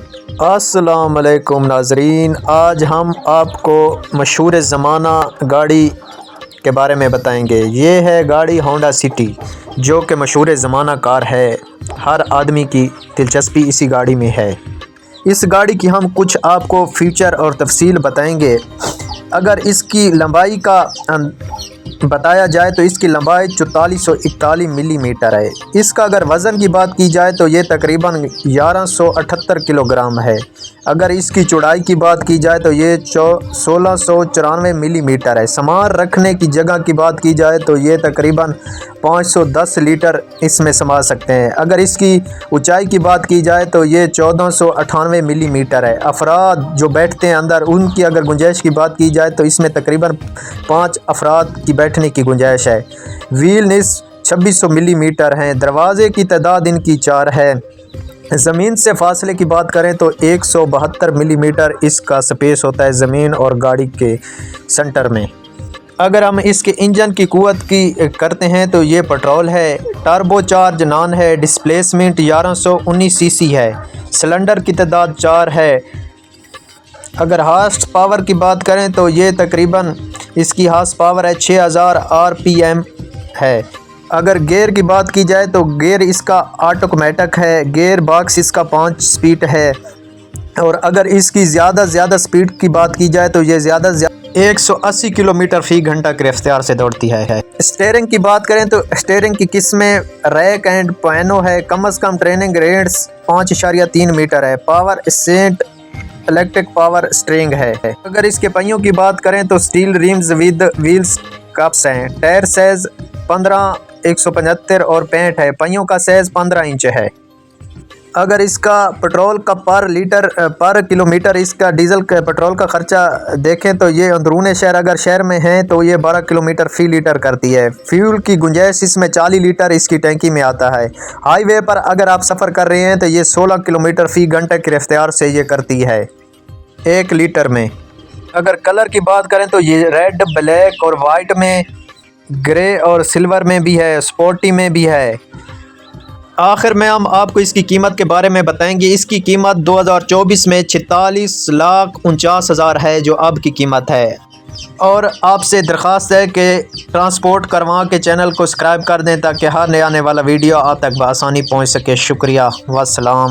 السلام علیکم ناظرین، آج ہم آپ کو مشہور زمانہ گاڑی کے بارے میں بتائیں گے۔ یہ ہے گاڑی ہونڈا سٹی، جو کہ مشہور زمانہ کار ہے۔ ہر آدمی کی دلچسپی اسی گاڑی میں ہے۔ اس گاڑی کی ہم کچھ آپ کو فیچر اور تفصیل بتائیں گے۔ اگر اس کی لمبائی کا بتایا جائے تو اس کی لمبائی 4441 ملی میٹر ہے۔ اس کا اگر وزن کی بات کی جائے تو یہ تقریباً 1178 کلو گرام ہے۔ اگر اس کی چوڑائی کی بات کی جائے تو یہ 1694 ملی میٹر ہے۔ سامان رکھنے کی جگہ کی بات کی جائے تو یہ تقریباً 510 لیٹر اس میں سما سکتے ہیں۔ اگر اس کی اونچائی کی بات کی جائے تو یہ 1498 ملی میٹر ہے۔ افراد جو بیٹھتے ہیں اندر، ان کی اگر گنجائش کی بات کی جائے تو اس میں تقریباً 5 افراد کی بیٹھنے کی گنجائش ہے۔ وہیل نصف 2600 ملی میٹر ہیں۔ دروازے کی تعداد ان کی 4 ہے۔ زمین سے فاصلے کی بات کریں تو 172 ملی میٹر اس کا سپیس ہوتا ہے زمین اور گاڑی کے سنٹر میں۔ اگر ہم اس کے انجن کی قوت کی کرتے ہیں تو یہ پٹرول ہے، ٹربو چارج نان ہے، ڈسپلیسمنٹ 1119 سی سی ہے، سلنڈر کی تعداد 4 ہے۔ اگر ہارس پاور کی بات کریں تو یہ تقریباً اس کی ہارس پاور ہے 6000 RPM ہے۔ اگر گیئر کی بات کی جائے تو گیئر اس کا آٹومیٹک ہے، گیئر باکس اس کا 5 سپیڈ ہے۔ اور اگر اس کی زیادہ سپیڈ کی بات کی جائے تو یہ زیادہ 180 کلومیٹر فی گھنٹہ کی رفتار سے دوڑتی ہے۔ اسٹیئرنگ کی بات کریں تو اسٹیئرنگ کی قسمیں ریک اینڈ پینو ہے۔ کم از کم ٹریننگ ریٹس 5.3 میٹر ہے۔ Power assistant electric power steering ہے۔ اگر اس کے پہیوں کی بات کریں تو steel rims with wheels caps ہیں۔ ٹائر سائز 15 175 اور 65 ہے۔ پہیوں کا سائز 15 انچ ہے۔ اگر اس کا پٹرول کا پر کلومیٹر اس کا ڈیزل کا پٹرول کا خرچہ دیکھیں تو یہ اندرون شہر اگر شہر میں ہیں تو یہ 12 کلومیٹر فی لیٹر کرتی ہے۔ فیول کی گنجائش اس میں 40 لیٹر اس کی ٹینکی میں آتا ہے۔ ہائی وے پر اگر آپ سفر کر رہے ہیں تو یہ 16 کلومیٹر فی گھنٹہ کی رفتار سے یہ کرتی ہے 1 لیٹر میں۔ اگر کلر کی بات کریں تو یہ ریڈ، بلیک اور وائٹ میں، گرے اور سلور میں بھی ہے، سپورٹی میں بھی ہے۔ آخر میں ہم آپ کو اس کی قیمت کے بارے میں بتائیں گے۔ اس کی قیمت 2024 میں 46,49,000 ہے، جو اب کی قیمت ہے۔ اور آپ سے درخواست ہے کہ ٹرانسپورٹ کرواں کے چینل کو سبسکرائب کر دیں تاکہ ہر نیا آنے والا ویڈیو آپ تک بآسانی پہنچ سکے۔ شکریہ، والسلام۔